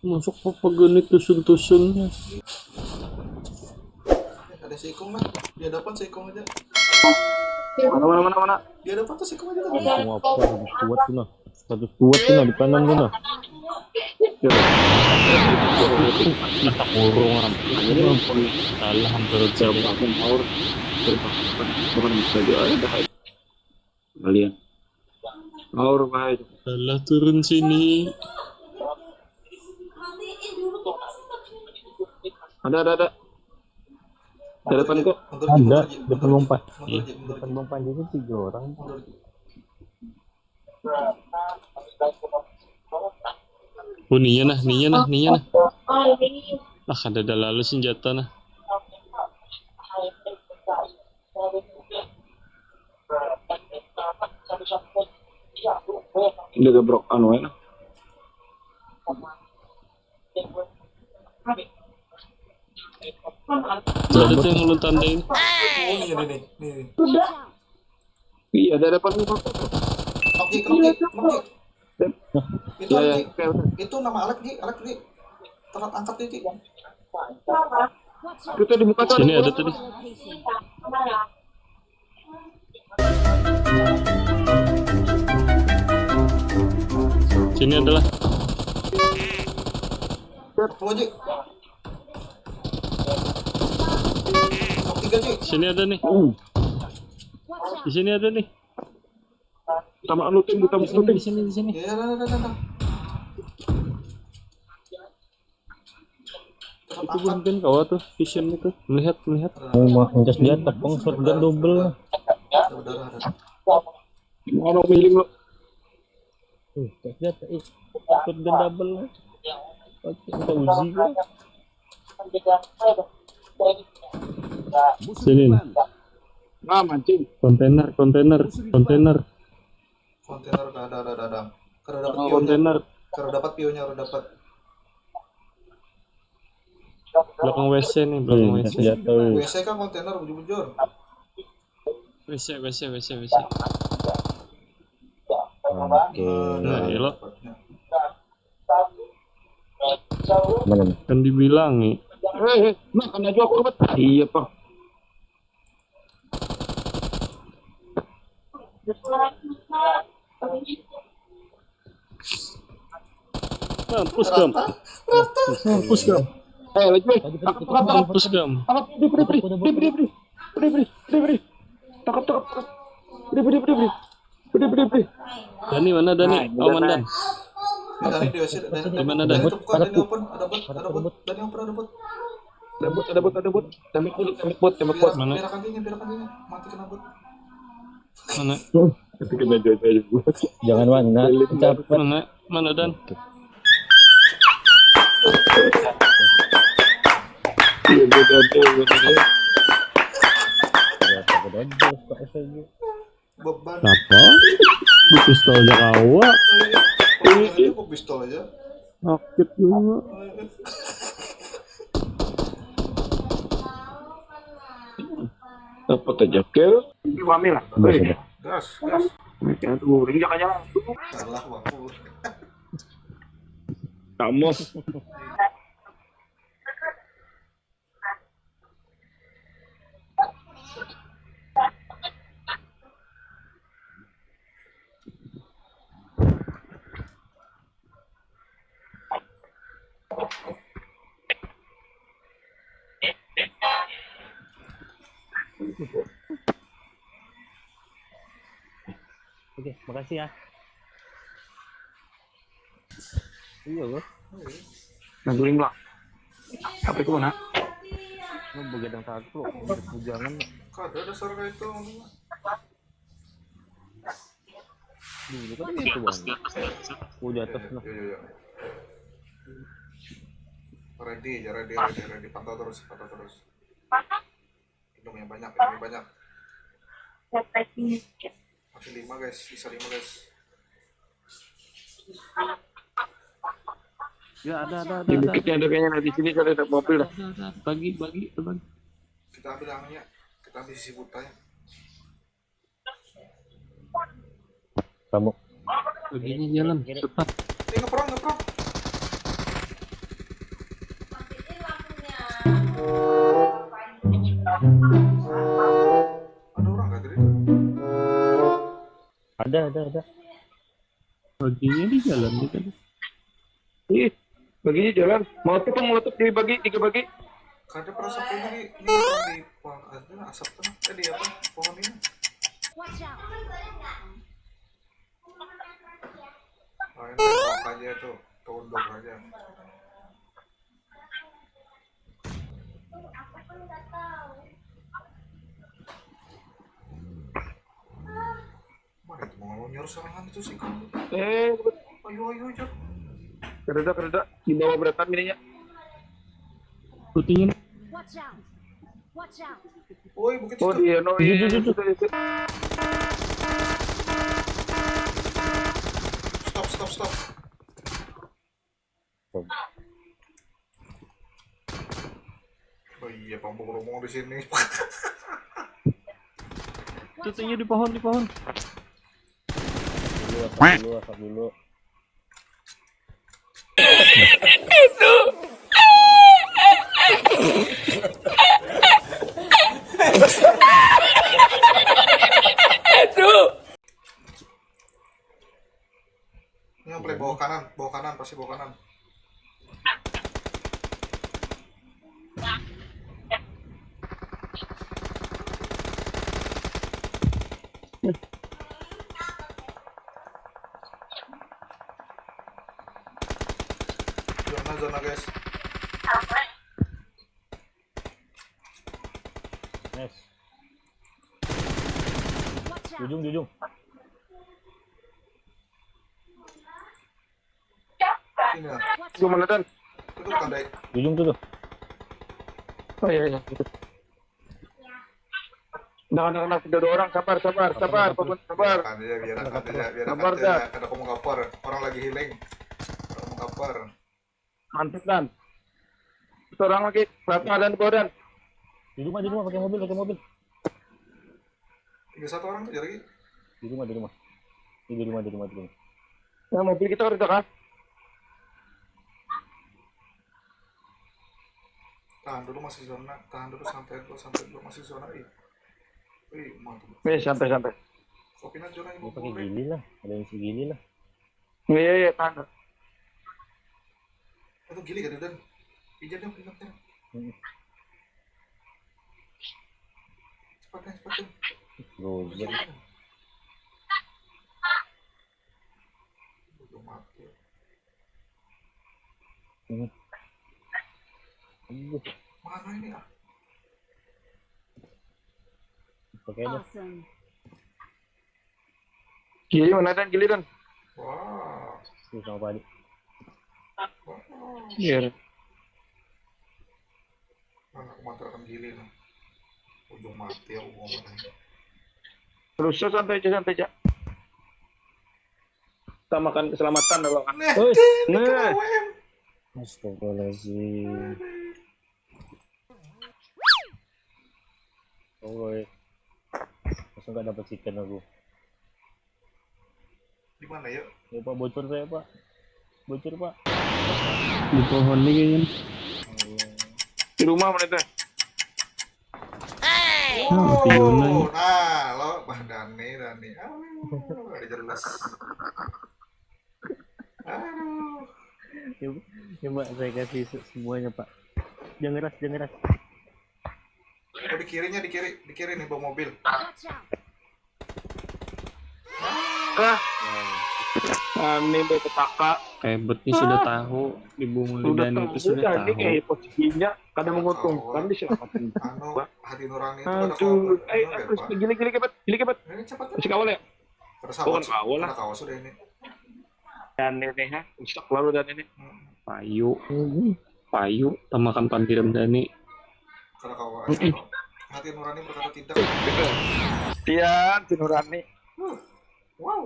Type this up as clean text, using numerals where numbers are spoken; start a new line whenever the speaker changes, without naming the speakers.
Masuk apa genit tusun-tusunnya.
Ada seikung mah, dia dapat seikung aja.
Mana.
Dia dapat tuh seikung aja tuh.
Semua apa harus kuat tuh nah. Harus kuat tuh nah di kanan tuh nah. Tak urung salah hampir jam
Maur. Bukan bisa ada. Kalian. Maur baik.
salah turun sini.
Ada. Ada depan kok.
Ada depan lompat.
Mundur,
Depan lompat itu 3 orang. Oh niya nah. Ah kada lalu senjata nah.
Udah gebrok anu ya.
Ada tuh yang lu tandain.
Oh nih.
Iya, ada depan kok.
Oke. Itu
Ya,
Ji. Itu nama Alek Ji. Terat angkat Ji.
Itu di muka tuh.
Sini ada tadi. Sini adalah.
Tuh Ji. Nok 3 Ji.
Sini ada nih. Di sini ada nih.
Sama anu tim buta
Di sini.
Ya, dah.
Itu bukan kau tuh vision itu. Melihat. Oh, mah mencas dia tepung shotgun double.
Udah.
Mau miling lo.
Ternyata shotgun double. Kita uji kan. Sini.
Nah, mancing.
Kontainer.
Kontainer ada. Kada dapat pionya.
Kontainer.
Kada dapat pionya, kada dapat.
Belakang WC nih, belakang WC.
WC kan kontainer bujur-bujur.
WC.
Oke.
Nah, lo
Mana?
kan dibilangi.
Nah, kan aja aku dapat. Iya, Pak.
Mampus gam.
Lagi.
Mampus gam.
Beri. Takap. Beri.
Dani mana Dani? Aman Dan.
Dari di WC.
Di mana Dan?
Itu bukan Dani open, ada bot. Dani open ada bot.
Ada bot. Tembak bot.
Mana?
Biarkan dia. Mati kena bot.
Mana?
Itu kena aja gua.
Jangan mana? Mana Dan?
Beban.
Apa? Di pistolnya kawa.
Ini kok pistol aja.
Sakit juga.
Dapat aja ke. Wami lah.
Gas.
Aduh, rinjak aja lah.
Salah waktu.
Kamu.
Oke, makasih ya. Iya loh.
Nangguling lah. Apa itu mana?
Lu begadang satu loh. Jangan.
Kada dasar kayak itu.
Dulu kan itu bang. Udah atas nah.
Iya. Ready. Pantau terus. Minum yang banyak. Masih 5 guys, sisa 5 guys.
Ya ada.
Di bukitnya ada kayaknya di sini kalau ada mobil dah.
Bagi.
Kita ambil angnya, kita ambil sisi butanya.
Kamu. Baginya jalan cepat.
Ngeprong.
Ada. Baginya di jalan di kan.
Ih, baginya jalan. Mau tuh meletup dibagi 3 bagi.
Kada perasaan ini di pohon ada asap tuh. Di apa? Pohon ini. Oh, ini tembok aja tuh, tunduk aja. Mana itu mau nyuruh serangan itu sih kamu? Ayo, Jok.
Kereda. Di bawah beratan mininya.
Putihnya.
Watch out.
Woi, bukit
Oh,
situ.
dia no. Iya.
Stop. Oh iya, pampung ngomong di sini.
Putihnya di pohon.
Asap dulu.
Ini yang play bawah kanan, pasti bawah kanan. Zona guys.
Nice.
Watch out.
Ujung.
Sini lah.
Gue mana dan?
Itu tandai.
Ujung tuh.
Oh iya. Gitu. Nah, sudah 2 orang. Sabar. Pokoknya sabar.
Biar
Sabar,
aja. Kada aku mau cover. Orang lagi healing. Orang mau cover.
Mantap dan. 1 orang lagi. Berapa ada di bawah dan?
Di rumah pakai mobil.
31 orang tuh lagi.
Di rumah. Di rumah.
Nah, mobil kita udah kan?
Tahan dulu masih zona. Tahan dulu santai dulu masih zona. Wih, mantap.
Santai.
Kopinan zona
Dia
ibu
pakai
boleh.
gili lah. Ada yang segili lah.
Iya, tahan.
Itu gili kan dan. Pinjam. Cepat.
Roger.
Udah mati. Mana ini ah?
Pakai aja.
Awesome.
Gili mana dan?
Wah.
Tuh sama Pak Adi.
Iya.
Mana kemantaran gili nih. Ujung mati aku ngomong.
Terus santai aja. Kita makan keselamatan dulu kan.
Nah.
Astagfirullahaladzim. Oh, langsung gak dapet chicken aku.
Di mana ya?
Ya Pak, bocor saya Pak.
Di pohon nih kayaknya.
Di rumah mana teh?
Fiona.
Nah, lo Bah Dani. Ada jelas. Aduh.
Ya Pak, saya kasih semuanya Pak. Jangan keras.
Oh, di kiri nih bawa mobil.
Watch out.
Ini petaka.
Hebat nih sudah tahu dibunuh dan itu sudah
Ini
tahu.
kayak posisinya kadang menguntungkan di siapa?
Anu, hati nurani itu ada
Aduh,
kawan.
gili kebet.
Ini cepat.
Masih kawal ya?
Ada sahabat.
Bukan kawal lah.
Ada kawas sudah ini.
Dan ini ya, stok lalu dan ini.
Payu tamakan pandiram Dani.
Ada kawas. Hati nurani berkata tidak.
Tian, si Nurani.
Wow.